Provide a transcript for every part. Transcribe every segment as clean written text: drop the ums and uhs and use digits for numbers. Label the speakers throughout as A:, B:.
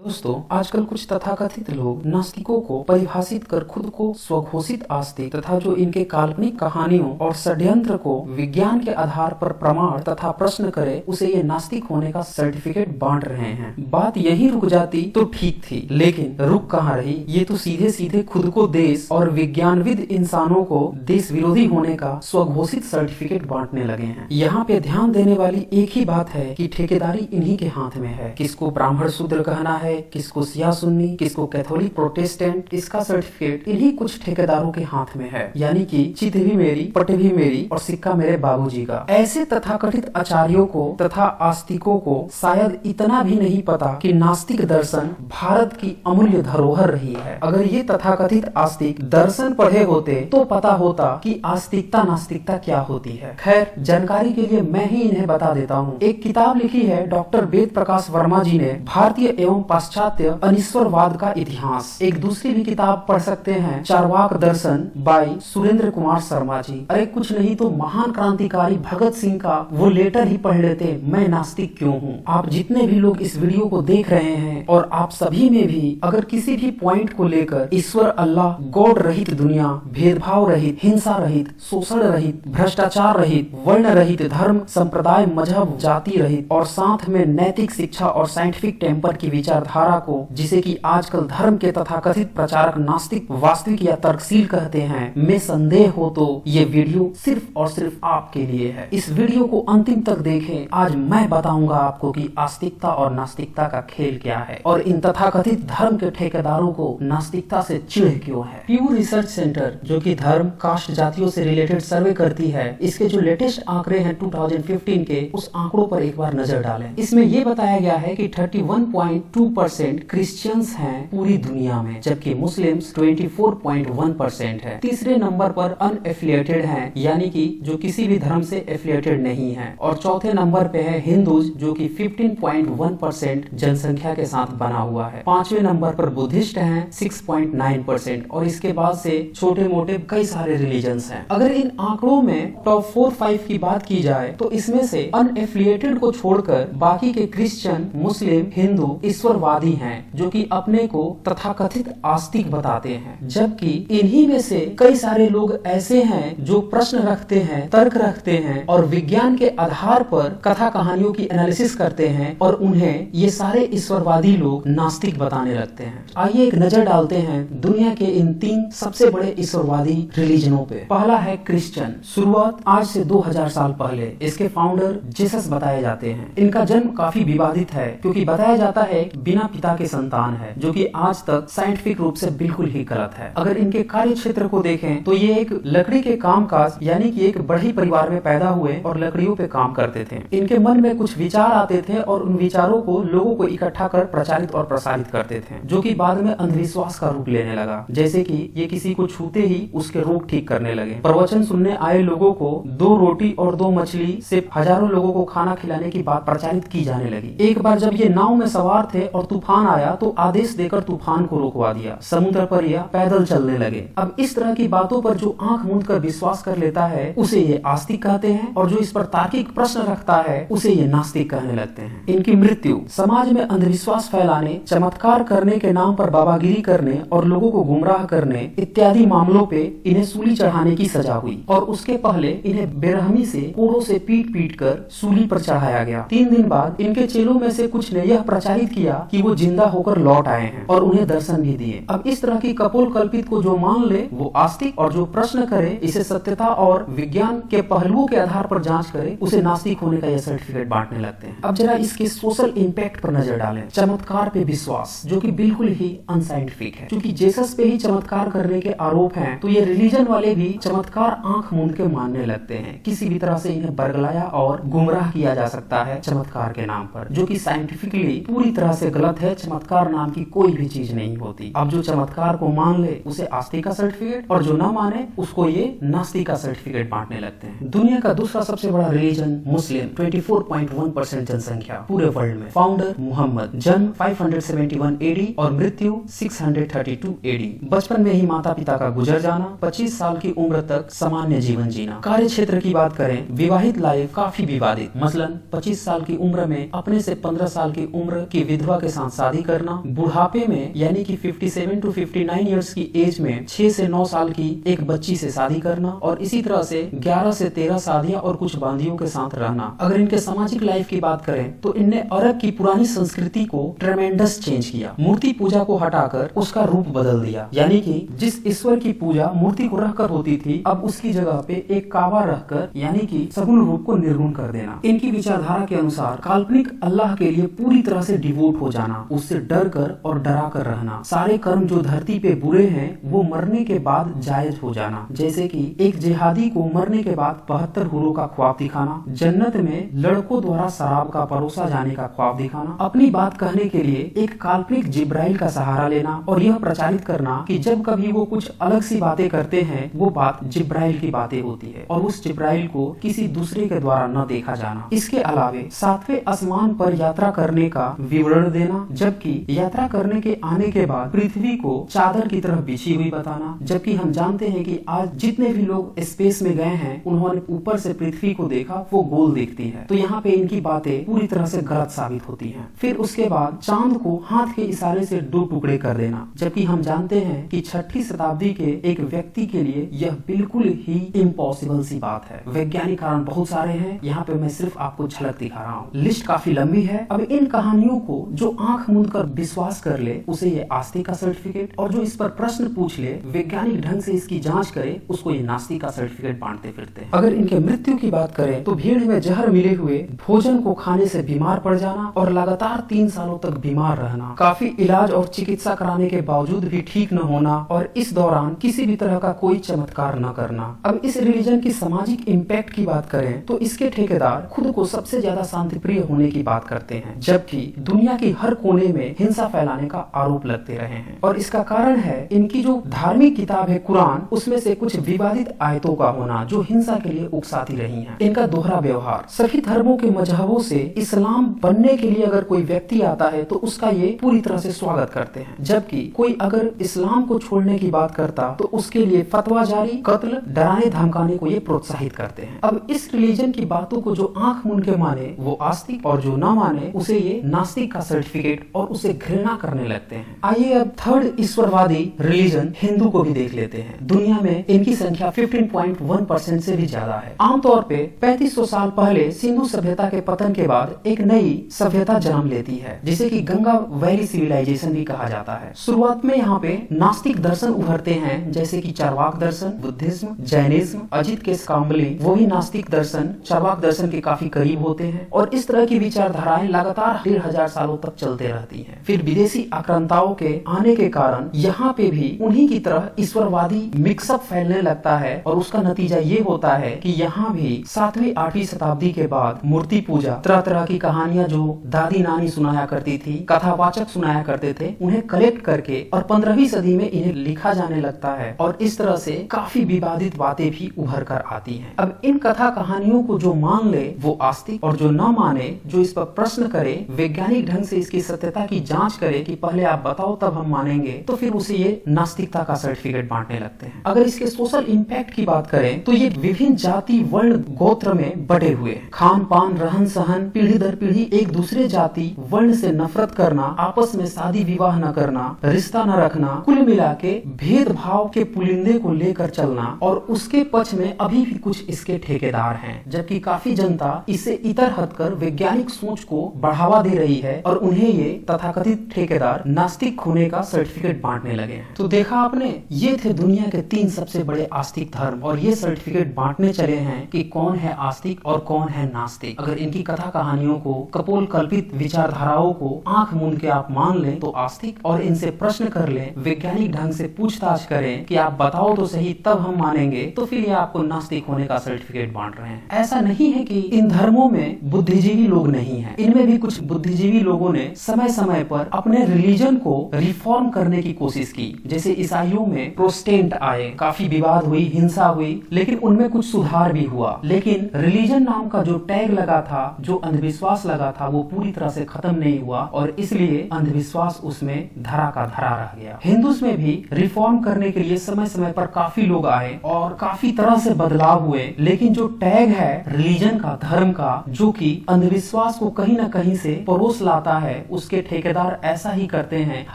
A: दोस्तों, आजकल कुछ तथाकथित लोग नास्तिकों को परिभाषित कर खुद को स्वघोषित आस्तिक तथा जो इनके काल्पनिक कहानियों और षड्यंत्र को विज्ञान के आधार पर प्रमाण तथा प्रश्न करे उसे ये नास्तिक होने का सर्टिफिकेट बांट रहे हैं। बात यही रुक जाती तो ठीक थी, लेकिन रुक कहाँ रही। ये तो सीधे सीधे खुद को देश और विज्ञानविद इंसानों को देश विरोधी होने का स्वघोषित सर्टिफिकेट बांटने लगे हैं। यहाँ पे ध्यान देने वाली एक ही बात है कि ठेकेदारी इन्हीं के हाथ में है। किसको ब्राह्मण शूद्र कहना है, किसको शिया सुन्नी, किसको कैथोलिक प्रोटेस्टेंट, इसका सर्टिफिकेट इन्हीं कुछ ठेकेदारों के हाथ में है। यानी कि चित भी मेरी, पट भी मेरी और सिक्का मेरे बाबूजी का। ऐसे तथाकथित आचार्यों को तथा आस्तिकों को शायद इतना भी नहीं पता कि नास्तिक दर्शन भारत की अमूल्य धरोहर रही है। अगर ये तथाकथित आस्तिक दर्शन पढ़े होते तो पता होता कि आस्तिकता नास्तिकता क्या होती है। खैर, जानकारी के लिए मैं ही इन्हें बता देता हूँ। एक किताब लिखी है डॉक्टर वेद प्रकाश वर्मा जी ने, भारतीय एवं पाश्चात्य अनिश्वरवाद का इतिहास। एक दूसरी भी किताब पढ़ सकते हैं, चारवाक दर्शन बाय सुरेंद्र कुमार शर्मा जी। अरे कुछ नहीं तो महान क्रांतिकारी भगत सिंह का वो लेटर ही पढ़ लेते, मैं नास्तिक क्यों हूँ। आप जितने भी लोग इस वीडियो को देख रहे हैं और आप सभी में भी अगर किसी भी पॉइंट को लेकर ईश्वर, अल्लाह, गॉड रहित दुनिया, भेदभाव रहित, हिंसा रहित, शोषण रहित, भ्रष्टाचार रहित, वर्ण रहित, धर्म, संप्रदाय, मजहब, जाति रहित और साथ में नैतिक शिक्षा और साइंटिफिक टेम्पर की विचारधारा को, जिसे कि आजकल धर्म के तथाकथित प्रचारक नास्तिक, वास्तविक या तर्कशील कहते हैं, में संदेह हो तो ये वीडियो सिर्फ और सिर्फ आपके लिए है। इस वीडियो को अंतिम तक देखें। आज मैं बताऊंगा आपको कि आस्तिकता और नास्तिकता का खेल क्या है और इन तथाकथित धर्म के ठेकेदारों को नास्तिकता से चिढ़ क्यों है। प्यू रिसर्च सेंटर, जो कि धर्म, कास्ट, जातियों से रिलेटेड सर्वे करती है, इसके जो लेटेस्ट आंकड़े हैं 2015 के, उस आंकड़ों पर एक बार नजर डालें। इसमें यह बताया गया है कि 31.2% क्रिश्चियंस हैं पूरी दुनिया में, जबकि मुस्लिम्स 24.1% है। तीसरे नंबर पर अनएफिलिएटेड हैं, यानी कि जो किसी भी धर्म से एफिलिएटेड नहीं है, और चौथे नंबर पे है हिंदूज, जो कि 15.1% जनसंख्या के साथ बना हुआ है। पांचवें नंबर पर बुद्धिस्ट हैं 6.9% और इसके बाद से छोटे मोटे कई सारे रिलीजन्स हैं। अगर इन आंकड़ों में टॉप 4-5 की बात की जाए तो इसमें से अनएफिलिएटेड को छोड़कर बाकी के क्रिश्चियन, मुस्लिम, हिंदू ईश्वरवादी हैं, जो कि अपने को तथाकथित आस्तिक बताते हैं। जबकि इन्हीं में से कई सारे लोग ऐसे हैं जो प्रश्न रखते हैं, तर्क रखते हैं और विज्ञान के आधार पर कथा कहानियों की एनालिसिस करते हैं और उन्हें ये सारे ईश्वरवादी लोग नास्तिक बताने लगते हैं। आइए एक नजर डालते हैं दुनिया के इन 3 सबसे बड़े ईश्वरवादी रिलीजनों पे। पहला है क्रिश्चियन। शुरुआत आज से 2000 साल पहले इसके फाउंडर जीसस बताए जाते हैं। इनका जन्म काफी विवादित है, क्योंकि बताया जाता है बिना पिता के संतान है, जो कि आज तक साइंटिफिक रूप से बिल्कुल ही गलत है। अगर इनके कार्य क्षेत्र को देखें तो ये एक लकड़ी के कामकाज, यानी कि एक बड़े परिवार में पैदा हुए और लकड़ियों पे काम करते थे। इनके मन में कुछ विचार आते थे और उन विचारों को लोगों को इकट्ठा कर प्रचारित और प्रसारित करते थे, जो कि बाद में अंधविश्वास का रूप लेने लगा। जैसे कि ये किसी को छूते ही उसके रोग ठीक करने लगे। प्रवचन सुनने आए लोगों को 2 रोटी और 2 मछली से हजारों लोगों को खाना खिलाने की बात प्रचारित की जाने लगी। एक बार जब ये नाव में सवार थे और तूफान आया तो आदेश देकर तूफान को रोकवा दिया। समुद्र पर या पैदल चलने लगे। अब इस तरह की बातों पर जो आंख मूंद कर विश्वास कर लेता है उसे ये आस्तिक कहते हैं, और जो इस पर तार्किक प्रश्न रखता है उसे ये नास्तिक कहने लगते हैं। इनकी मृत्यु समाज में अंधविश्वास फैलाने, चमत्कार करने के नाम पर बाबागिरी करने और लोगों को गुमराह करने इत्यादि मामलों पे इन्हें सूली चढ़ाने की सजा हुई, और उसके पहले इन्हें बेरहमी से कोड़ों से पीट पीट कर सूली पर चढ़ाया गया। 3 दिन बाद इनके चेलों में से कुछ ने यह प्रचारित किया कि वो जिंदा होकर लौट आए हैं और उन्हें दर्शन भी दिए। अब इस तरह की कपोल कल्पित को जो मान ले वो आस्तिक, और जो प्रश्न करे, इसे सत्यता और विज्ञान के पहलुओं के आधार पर जांच करे, उसे नास्तिक होने का यह सर्टिफिकेट बांटने लगते हैं। अब जरा इसके सोशल इम्पैक्ट पर नजर डालें। चमत्कार पे विश्वास, जो कि बिल्कुल ही अनसाइंटिफिक है। क्योंकि जीसस पे ही चमत्कार करने के आरोप हैं, तो ये रिलीजन वाले भी चमत्कार आंख मूंद के मानने लगते हैं। किसी भी तरह से इन्हें बरगलाया और गुमराह किया जा सकता है चमत्कार के नाम पर, जो कि साइंटिफिकली पूरी तरह से गलत है। चमत्कार नाम की कोई भी चीज नहीं होती। अब जो चमत्कार को मान ले उसे आस्तिक का सर्टिफिकेट, और जो न माने उसको ये नास्तिक का सर्टिफिकेट बांटने लगते हैं। दुनिया का दूसरा सबसे बड़ा रिलीजन मुस्लिम, 24.1% जनसंख्या पूरे वर्ल्ड में। फाउंडर मुहम्मद, जन्म 571 AD और मृत्यु 632 AD। बचपन में ही माता पिता का गुजर जाना, 25 साल की उम्र तक सामान्य जीवन जीना। कार्य क्षेत्र की बात करें, विवाहित लाइफ काफी विवादित। मसलन 25 साल की उम्र में अपने से 15 साल की उम्र की विधवा के साथ शादी करना, बुढ़ापे में यानी कि 57 to 59 ईयर्स की एज में 6 से 9 साल की एक बच्ची से शादी करना और इसी तरह से 11 से 13 शादियां और कुछ बांदियों के साथ रहना। अगर इनके सामाजिक लाइफ की बात करें तो इनने अरब की पुरानी संस्कृति को ट्रेमेंडस चेंज किया। मूर्ति पूजा को हटाकर उसका रूप बदल दिया, यानी कि जिस ईश्वर की पूजा मूर्ति को रखकर होती थी, अब उसकी जगह पे एक काबा रखकर यानी कि सगुण रूप को निर्गुण कर देना। इनकी विचारधारा के अनुसार काल्पनिक अल्लाह के लिए पूरी तरह से डिवोट हो जाना, उससे डर कर और डरा कर रहना, सारे कर्म जो धरती पे बुरे हैं वो मरने के बाद जायज हो जाना। जैसे कि एक जिहादी को मरने के बाद 72 हुरों का ख्वाब दिखाना, जन्नत में लड़कों द्वारा शराब का परोसा जाने का ख्वाब दिखाना, अपनी बात कहने के लिए एक काल्पनिक जिब्राइल का सहारा लेना और यह प्रचारित करना कि जब कभी वो कुछ अलग सी बातें करते हैं वो बात जिब्राइल की बातें होती है और उस जिब्राइल को किसी दूसरे के द्वारा न देखा जाना। इसके अलावे 7वें आसमान पर यात्रा करने का विवरण देना, जबकि यात्रा करने के आने के बाद पृथ्वी को चादर की तरह बिछी हुई बताना, जबकि हम जानते हैं कि आज जितने भी लोग स्पेस में गए हैं उन्होंने ऊपर से पृथ्वी को देखा, वो गोल दिखती है। तो यहाँ पे इनकी बातें पूरी तरह से गलत साबित होती हैं। फिर उसके बाद चांद को हाथ के इशारे से 2 टुकड़े कर देना, जबकि हम जानते हैं कि 6ठी शताब्दी के एक व्यक्ति के लिए यह बिल्कुल ही इम्पॉसिबल सी बात है। वैज्ञानिक कारण बहुत सारे हैं, यहाँ पे मैं सिर्फ आपको झलक दिखा रहा हूँ। लिस्ट काफी लंबी है। अब इन कहानियों को जो आंख मूंद कर विश्वास कर ले उसे ये आस्तिक का सर्टिफिकेट, और जो इस पर प्रश्न पूछ ले वैज्ञानिक ढंग से इसकी जांच करे उसको ये नास्तिक का सर्टिफिकेट बांटते फिरते हैं। अगर इनके मृत्यु की बात करें तो भीड़ में जहर मिले हुए भोजन को खाने से बीमार पड़ जाना और लगातार 3 सालों तक बीमार रहना, काफी इलाज और चिकित्सा कराने के बावजूद भी ठीक न होना और इस दौरान किसी भी तरह का कोई चमत्कार न करना। अब इस रिलीजन की सामाजिक इम्पैक्ट की बात करें तो इसके ठेकेदार खुद को सबसे ज्यादा शांतिप्रिय होने की बात करते हैं, जबकि दुनिया की हर कोने में हिंसा फैलाने का आरोप लगते रहे हैं। और इसका कारण है इनकी जो धार्मिक किताब है कुरान, उसमें से कुछ विवादित आयतों का होना जो हिंसा के लिए उकसाती रही हैं। इनका दोहरा व्यवहार, सभी धर्मों के मजहबों से इस्लाम बनने के लिए अगर कोई व्यक्ति आता है तो उसका ये पूरी तरह से स्वागत करते हैं, जबकि कोई अगर इस्लाम को छोड़ने की बात करता तो उसके लिए फतवा जारी, कत्ल, डराने धमकाने को ये प्रोत्साहित करते हैं। अब इस रिलीजन की बातों को जो आंख मूंद के माने वो आस्तिक और जो न माने उसे ये नास्तिक का सर्टिफिकेट और उसे घृणा करने लगते हैं। आइए अब थर्ड ईश्वरवादी रिलीजन हिंदू को भी देख लेते हैं। दुनिया में इनकी संख्या 15.1% से भी ज्यादा है। आमतौर पे 3500 साल पहले सिंधु सभ्यता के पतन के बाद एक नई सभ्यता जन्म लेती है जिसे कि गंगा वैली सिविलाइजेशन भी कहा जाता है। शुरुआत में यहाँ पे नास्तिक दर्शन उभरते हैं जैसे कि चार्वाक दर्शन, बुद्धिज्म, जैनिज्म, अजित के काम्बली, वो भी नास्तिक दर्शन चार्वाक दर्शन के काफी करीब होते हैं और इस तरह की विचारधाराएं लगातार 1500 सालों तक चलते रहती हैं। फिर विदेशी आक्रांताओं के आने के कारण यहाँ पे भी उन्हीं की तरह ईश्वरवादी मिक्सअप फैलने लगता है और उसका नतीजा ये होता है कि यहाँ भी 7वीं 8वीं शताब्दी के बाद मूर्ति पूजा, तरह तरह की कहानियां जो दादी नानी सुनाया करती थी, कथावाचक सुनाया करते थे, उन्हें कलेक्ट करके और 15वीं सदी में इन्हें लिखा जाने लगता है और इस तरह से काफी विवादित बातें भी उभर कर आती हैं। अब इन कथा कहानियों को जो मान ले वो आस्तिक और जो न माने, जो इस पर प्रश्न करे, वैज्ञानिक ढंग से इसकी सत्यता की जांच करे कि पहले आप बताओ तब हम मानेंगे, तो फिर उसे ये नास्तिकता का सर्टिफिकेट बांटने लगते हैं। अगर इसके सोशल इम्पैक्ट की बात करें तो ये विभिन्न जाति, वर्ण, गोत्र में बटे हुए हैं। खान पान, रहन सहन, पीढ़ी दर पीढ़ी एक दूसरे जाति वर्ण से नफरत करना, आपस में शादी विवाह न करना, रिश्ता न रखना, कुल मिला के भेदभाव के पुलिंदे को लेकर चलना और उसके पक्ष में अभी भी कुछ इसके ठेकेदार हैं, जबकि काफी जनता इसे इतर हटकर वैज्ञानिक सोच को बढ़ावा दे रही है और उन्हें ये तथाकथित ठेकेदार नास्तिक होने का सर्टिफिकेट बांटने लगे हैं। तो देखा आपने, ये थे दुनिया के 3 सबसे बड़े आस्तिक धर्म और ये सर्टिफिकेट बांटने चले हैं कि कौन है आस्तिक और कौन है नास्तिक। अगर इनकी कथा कहानियों को, कपोल कल्पित विचारधाराओं को आंख मूंद के आप मान लें तो आस्तिक, और इनसे प्रश्न कर लें, वैज्ञानिक ढंग से पूछताछ करें कि आप बताओ तो सही तब हम मानेंगे, तो फिर ये आपको नास्तिक होने का सर्टिफिकेट बांट रहे हैं। ऐसा नहीं है कि इन धर्मों में बुद्धिजीवी लोग नहीं है, इनमें भी कुछ बुद्धिजीवी लोगों ने समय समय पर अपने रिलीजन को रिफॉर्म करने की कोशिश की। जैसे ईसाइयों में प्रोटेस्टेंट आए, काफी विवाद हुई, हिंसा हुई, लेकिन उनमें कुछ सुधार भी हुआ। लेकिन रिलीजन नाम का जो टैग लगा था, जो अंधविश्वास लगा था, वो पूरी तरह से खत्म नहीं हुआ और इसलिए अंधविश्वास उसमें धरा का धरा रह गया। हिंदुस्तान में भी रिफॉर्म करने के लिए समय समय पर काफी लोग आए और काफी तरह से बदलाव हुए, लेकिन जो टैग है रिलीजन का, धर्म का, जो कि अंधविश्वास को कहीं न कहीं से परोस लाता है, उसके ठेकेदार ऐसा ही करते हैं,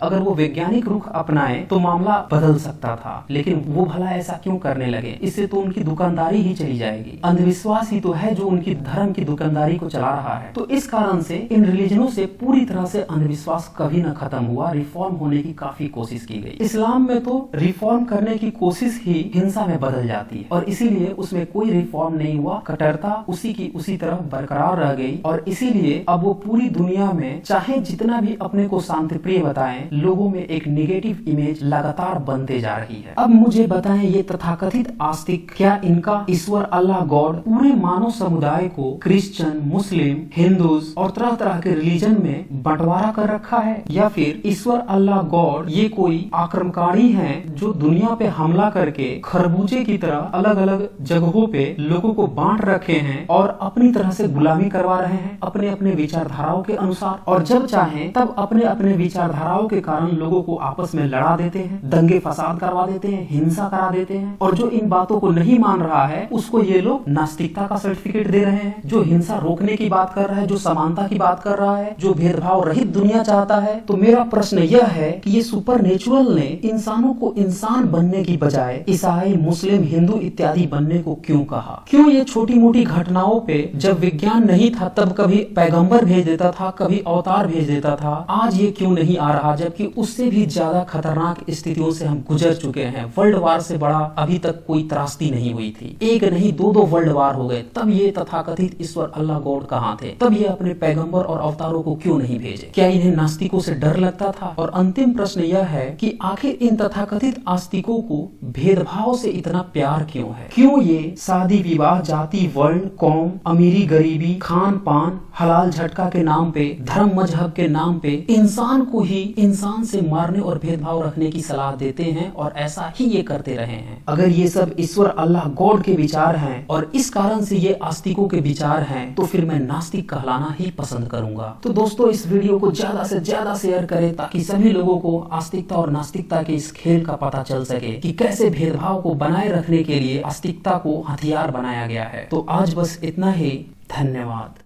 A: अगर वो वैज्ञानिक रुख अपनाए तो मामला बदल सकता था, लेकिन वो भला ऐसा क्यों करने लगे? इससे तो उनकी दुकानदारी ही चली जाएगी। अंधविश्वास ही तो है जो उनकी धर्म की दुकानदारी को चला रहा है। तो इस कारण से इन रिलीजनों से पूरी तरह से अंधविश्वास कभी न खत्म हुआ, रिफॉर्म होने की काफी कोशिश की गई। इस्लाम में तो रिफॉर्म करने की कोशिश ही हिंसा में बदल जाती है और इसीलिए उसमें कोई रिफॉर्म नहीं हुआ, कट्टरता उसी की उसी तरह बरकरार रह गई और इसीलिए अब वो पूरी दुनिया में चाहे जितना भी अपने को शांति प्रिय बताएं, लोगों में एक नेगेटिव इमेज लगातार बनते जा रही है। अब मुझे बताएं, ये तथाकथित आस्तिक क्या इनका ईश्वर अल्लाह गॉड पूरे मानव समुदाय को क्रिश्चियन, मुस्लिम, हिंदूज और तरह तरह के रिलीजन में बंटवारा कर रखा है, या फिर ईश्वर अल्लाह गॉड ये कोई आक्रमणकारी हैं जो दुनिया पे हमला करके खरबूजे की तरह अलग अलग जगहों पे लोगों को बांट रखे हैं और अपनी तरह से गुलामी करवा रहे हैं अपने अपने विचारधाराओं के अनुसार, और जब चाहे तब अपने अपने विचारधाराओं के कारण लोगों को आपस में लड़ा देते हैं, दंगे फसाद करवा देते हैं, हिंसा करा देते हैं। और जो इन बातों को नहीं मान रहा है उसको ये लोग नास्तिकता का सर्टिफिकेट दे रहे हैं। जो हिंसा रोकने की बात कर रहा है, जो समानता की बात कर रहा है, जो भेदभाव रहित दुनिया चाहता है, तो मेरा प्रश्न यह है कि ये सुपरनेचुरल ने इंसानों को इंसान बनने की बजाय ईसाई, मुस्लिम, हिंदू इत्यादि बनने को क्यों कहा? क्यों ये छोटी मोटी घटनाओं पे जब विज्ञान नहीं था तब कभी पैगंबर भेज देता था, कभी अवतार भेज देता था, आज ये क्यों नहीं आ रहा? जबकि उससे भी ज्यादा खतरनाक स्थितियों से हम गुजर चुके हैं। वर्ल्ड वार से बड़ा अभी तक कोई त्रासदी नहीं हुई थी, एक नहीं दो वर्ल्ड वार हो गए, तब ये तथाकथित ईश्वर अल्लाह गॉड कहाँ थे? तब ये अपने पैगंबर और अवतारों को क्यों नहीं भेजे? क्या इन्हें नास्तिकों से डर लगता था? और अंतिम प्रश्न यह है कि आखिर इन तथाकथित आस्तिकों को भेदभाव से इतना प्यार क्यों है? क्यों ये शादी विवाह, जाति, वर्ण, कौम, अमीरी गरीबी, खान पान, हलाल झटका के नाम पे, धर्म मजहब के नाम पे इंसान को ही इंसान से मारने और भेदभाव रखने की सलाह देते हैं और ऐसा ही ये करते रहे हैं। अगर ये सब ईश्वर अल्लाह गॉड के विचार हैं और इस कारण से ये आस्तिकों के विचार हैं, तो फिर मैं नास्तिक कहलाना ही पसंद करूंगा। तो दोस्तों, इस वीडियो को ज्यादा से ज्यादा शेयर करें ताकि सभी लोगों को आस्तिकता और नास्तिकता के इस खेल का पता चल सके कि कैसे भेदभाव को बनाए रखने के लिए आस्तिकता को हथियार बनाया गया है। तो आज बस इतना ही। धन्यवाद।